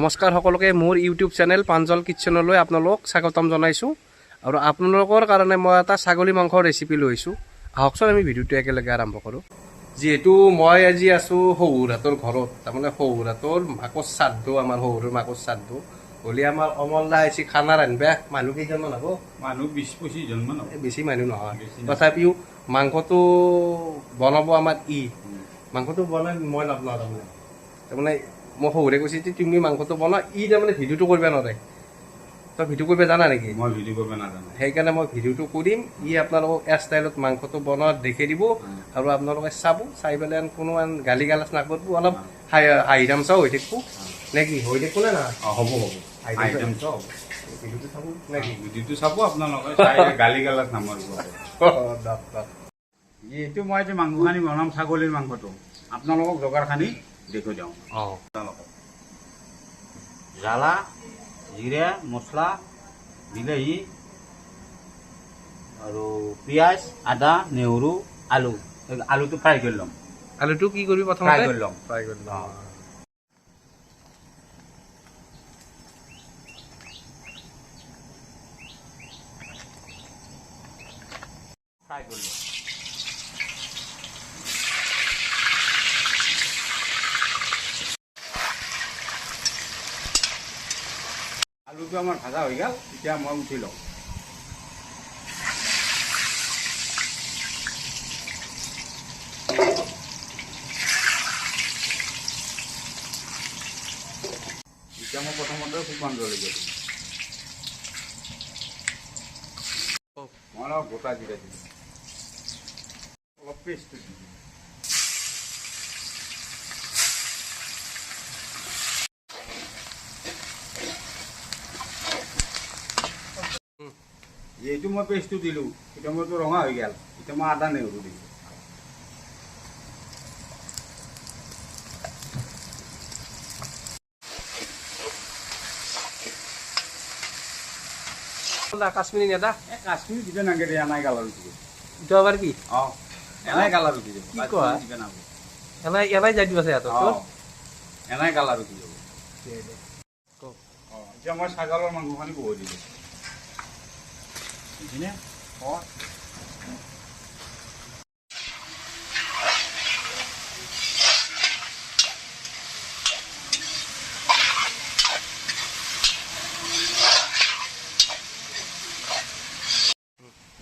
নমস্কাৰ সকলোকে মোৰ ইউটিউব চেনেল পাঞ্জল কিটচেনলৈ আপোনালোক স্বাগতম জনাইছোঁ আৰু আপোনালোকৰ কাৰণে মই এটা ছাগলী মাংসৰ ৰেচিপি লৈছোঁ। আহকচোন আমি ভিডিঅ'টো একেলগে আৰম্ভ কৰোঁ। যিহেতু মই আজি আছোঁ শহুৰহাটৰ ঘৰত, তাৰমানে শহুৰহাটৰ মাকৰ শ্ৰাদ্ধ, আমাৰ শহুৰৰ মাকৰ শ্ৰাদ্ধ হ'লে আমাৰ অমলদা আহিছে খানা ৰান্ধিবা। মানুহ কেইজনমান হ'ব? মানুহ 20-25 জনমান হ'ব। বেছি মানুহ নহয়, তথাপিও মাংসটো বনাব আমাৰ মাংসটো বনাই মই নাপাওঁ। তাৰমানে মই শহুৰে কৈছে যে তুমি মাংসটো বনোৱা, তাৰমানে ভিডিঅ'টো কৰিব নোৱাৰে। তই ভিডিঅ' কৰিব জানা নেকি? মই ভিডিঅ' কৰিব নাজানো, সেইকাৰণে মই ভিডিঅ'টো কৰিম। আপোনালোকক এয়াৰ ষ্টাইলত মাংসটো বনোৱা দেখি দিব আৰু আপোনালোকে চাব, চাই পেলাই কোনো গালি গালাজ নকৰিব, অলপ হাঁহি তামচাও হৈ থাকিব নেকি? হৈ থাকিব নে না? হ'ব ভিডিঅ'টো চাব নেকি? ভিডিঅ'টো চাব আপোনালোকে, গালি গালাজ নামাৰিব। যিহেতু মই যে মাংসখিনি বনাম, ছাগলীৰ মাংসটো আপোনালোকক যোগাৰখিনি দেখুৱাই দিওঁ। জ্বালা, জিৰা, মছলা, বিলাহী আৰু পিঁয়াজ, আদা, নেহৰু, আলুটো ফ্ৰাই কৰি ল'ম। আলুটো কি কৰিবি প্ৰথমতে? ফ্ৰাই কৰি ল'ম। ফ্ৰাই কৰি ল'ম। ফ্ৰাই কৰি ল'ম। আলুটো আমাৰ ভাজা হৈ গ'ল, এতিয়া মই উঠি লওঁ। এতিয়া মই প্ৰথমতে শুকান জলকীয়া দিম। মই অলপ গোটা জিৰা দিম, অলপ পেষ্টটো দিম। যিহেতু মই পেষ্টটো দিলোঁ, এতিয়া মইতো ৰঙা হৈ গ'ল, এতিয়া মই আদা নেহৰু দিম। কাশ্মীৰী নেদা কাশ্মীৰ দিবে নাগে দে, এনাই কালাৰ উঠি যাব। এইটো আবাৰ কি? এনাই কালাৰ উঠি যাব। কি কোৱা? এনাই যাই দিব আছে ইয়াত। এনাই কালাৰ উঠি যাব। এতিয়া মই ছাগলৰ মাংসখিনি বহুৱাই দিলোঁ।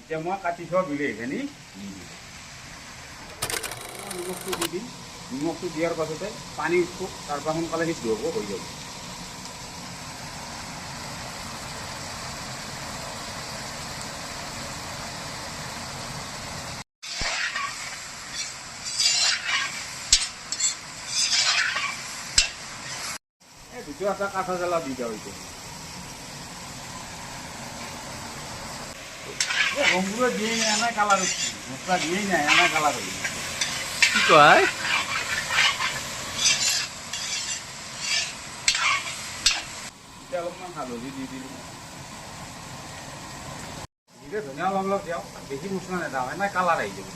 এতিয়া মই কাটি থোৱা বিলাহীখিনি দি দিম। নিমখটো দি দিম। নিমখটো দিয়াৰ পাছতে পানী উঠব, তাৰপৰা সোনকালে সিদ্ধ হ'ব, হৈ যাব। দুটো এটা কাঁচা জ্বালা দি দিয়া হৈছে। রঙগুলো দিয়ে নেয়, এনাই কালার উঠছে। মশলা দিয়েই নেয়, এনাই কালার হয়ে যায়। কি কয়? এতিয়া অলপমান হালধি দি দিলোঁ। জিৰা ধনিয়া অলপ অলপ দিওঁ, বেছি মছলা নেদাওঁ, এনাই কালাৰ আহি যাব।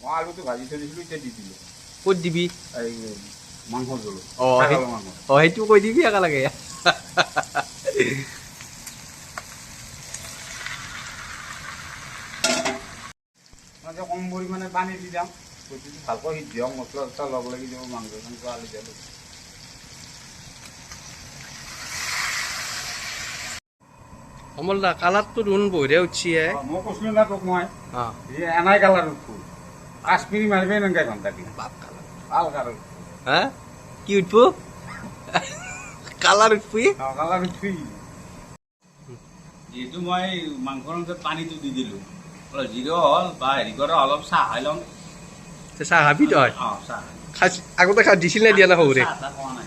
মই আলুটো ভাজি থৈ দিছিলোঁ, এতিয়া দি দিলোঁ। ক'ত দিবি? এই মাংসৰ জোলত। সেইটো কৈ দিবি একেলগে। মই কম পৰিমাণে পানী দি যাম, বস্তুটো ভালকৈ সিদ্ধ হওক, মছলা চছলা লগ লাগি যাব মাংসখন আলু দিয়াটো। অমলদা কালাৰটো দেখোন বঢ়িয়া উঠছি। মই কৈছিলোঁ না তোক, মই এনাই কালাৰ উঠব, কাশ্মীৰী মাৰিবই নালাগে ঘণ্টা দি। ভাল কালাৰ হা? কি উঠব? কালাৰ উঠবি? কালাৰ উঠবি। যিহেতু মই মাংসৰ অন্তত পানীটো দি দিলোঁ, অলপ জিৰা হ'ল বা হেৰি কৰা অলপ চাহ খাই ল'ম। চাহ খাবি তই? চাহ আগতে দিছিল নে দিয়া না শহুৰে? চাহ খোৱা নাই।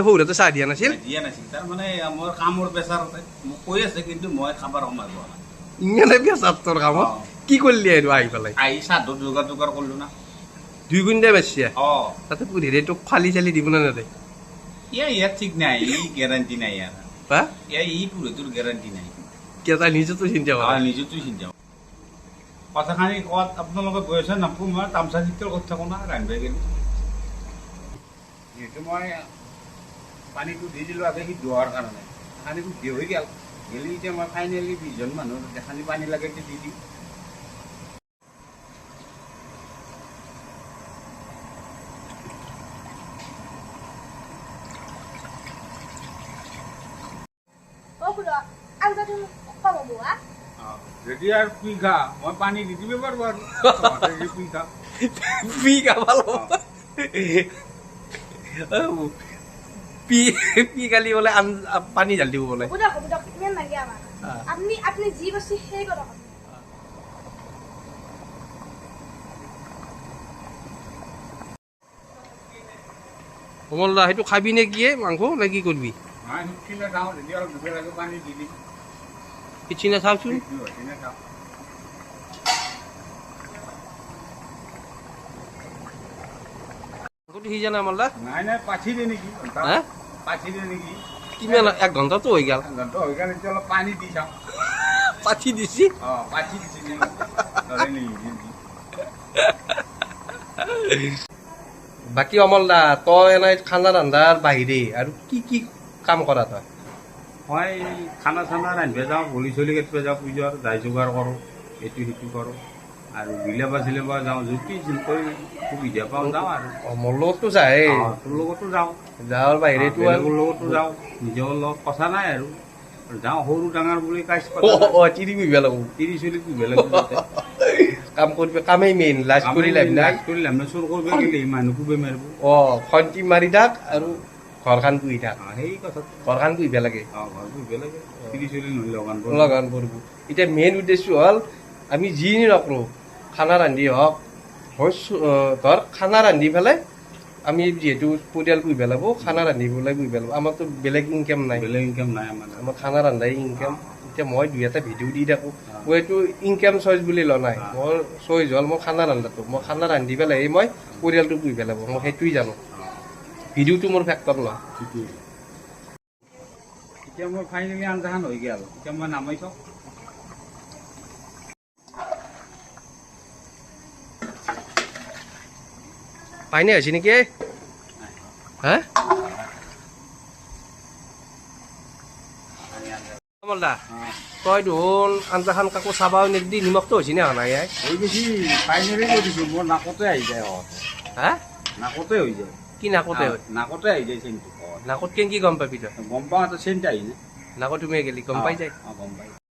শহুৰেতো চাহ দিয়া নাছিল? দিয়া নাছিল, তাৰমানে মোৰ কামৰ প্ৰেছাৰতে মোক কৈ আছে, কিন্তু মই খাবৰ সময় পোৱা নাই। ইমানে প্ৰেছাৰ তোৰ কামত? কি কৰিলি আৰু আহি পেলাই? আহি চাহটোত যোগাৰ কৰিলোঁ না। 2 কুইণ্টেল বেচছি? তাতে পুধিৰে তোক ফালি চালি দিব না নেদে? ইয়াৰ ঠিক নাই, গ্যারান্টি নাই ইয়ার। ই পুরো তোর গ্যারান্টি নাই। কেতা নিজে তো চিন্তা করা। নিজে তুই চিন্তা কথাখানি কোৱাত আপোনালোকে গৈ আছে নাপাব মই তামচা চিত্ৰ কৰি থাকোঁ না ৰান্ধিব গ'লে যিহেতু মই পানীটো দি দিলোঁ আগে সিদ্ধ হোৱাৰ কাৰণে পানীটো দি হৈ গ'ল গেলি এতিয়া মই ফাইনেলি 20জন মানুহ দেখানি পানী লাগে দি দিওঁ যদি আর তুই খা মই পানি দি দিবে পারবো আর তুই খা পি খাবালো পি খালি বলে পানী ঢালি দিব বলে আপনি জি বসে সেই কথা কমল দা সেইটো খাবি নে কি মাংস নে কি করবি হ্যাঁ কিনে খাও যদি আর দুপুর আগে পানি দি দিই কিছু না খাওছুন কিনে খাও মাংসটো সিজা নাই মালদা নাই নাই পাছি দিয়ে নাকি হ্যাঁ পাছি দিয়ে নাকি কিমান 1 ঘন্টা তো হয়ে গেল ঘন্টা হয়ে গেল চলো পানি দি যাও পাছি দিছি পাছি দিছি ধরে নি বাকি অমল দা তই এনাই খানা ৰান্ধাৰ বাহিৰে আৰু কি কি কাম কৰা তই মই খানা চানা ৰান্ধিব যাওঁ বলি চলি কাটিব যাওঁ পূজাৰ দাই যোগাৰ কৰোঁ এইটো সিটো কৰোঁ আৰু বিলেব যাওঁ যদি যেনেকৈ সুবিধা পাওঁ যাওঁ আৰু মোৰ লগতো যায় তোৰ লগতো যাওঁ যাৱাৰ বাহিৰেতো বেলেগৰ লগতো যাওঁ নিজৰ লগত কথা নাই আৰু যাওঁ সৰু ডাঙৰ বুলি কাজ তিৰি বিহিব লাগিব তিৰি চলি বেলেগ কাম কৰিব কামেই মেইন লাজ কৰি লাভ নাই কৰি লাভ নাই চোৰ কৰিব গ'লে মানুহ কোবে মাৰিব খন্তি মাৰি থাক আৰু ঘৰখন পুহি থাক সেই কথা ঘৰখন পুহিব লাগে ঘৰ পুহিব লাগে তিৰি চলি নহ'লে লগান কৰিব এতিয়া মেইন উদ্দেশ্য হ'ল আমি যি নকৰোঁ খানা ৰান্ধি হওক ধৰ খানা ৰান্ধি পেলাই আমি যিহেতু পৰিয়াল পুহিব লাগিব খানা ৰান্ধিবলৈ পুহিব লাগিব আমাৰতো বেলেগ ইনকাম নাই বেলেগ ইনকাম নাই আমাৰ খানা ৰান্ধাই ইনকাম এতিয়া মই 2-এটা ভিডিঅ' দি থাকোঁ মই এইটো ইনকাম চইচ বুলি লোৱা নাই মোৰ চইচ হ'ল মই খানা ৰান্ধাটো মই খানা ৰান্ধি পেলাই মই পৰিয়ালটো পুহিব লাগিব মই সেইটোৱেই জানো ভিডিঅ'টো মোৰ ফেক্টৰ নহয় এতিয়া মোৰ ফাইনেলি আঞ্জাখন হৈ গ'ল এতিয়া মই নামাই চাওঁ পাইনে হৈছে নেকি হা কমল দা তই দেখোন আঞ্জাখন কাকো চাবাও নিদি নিমখটো হৈছে নে হোৱা নাই হৈ গৈছি ফাইনেলি কৈ দিছোঁ মোৰ নাকতে আহি যায় হা নাকতে হৈ যায় কি নাকতে হয় নাকতে আহি যায় চেনটো নাকত কেনেকৈ গম পাবি তই গম পাওঁ এটা চেণ্ট আহি যায় নাকত তুমি গেলি গম পাই যায় গম পাই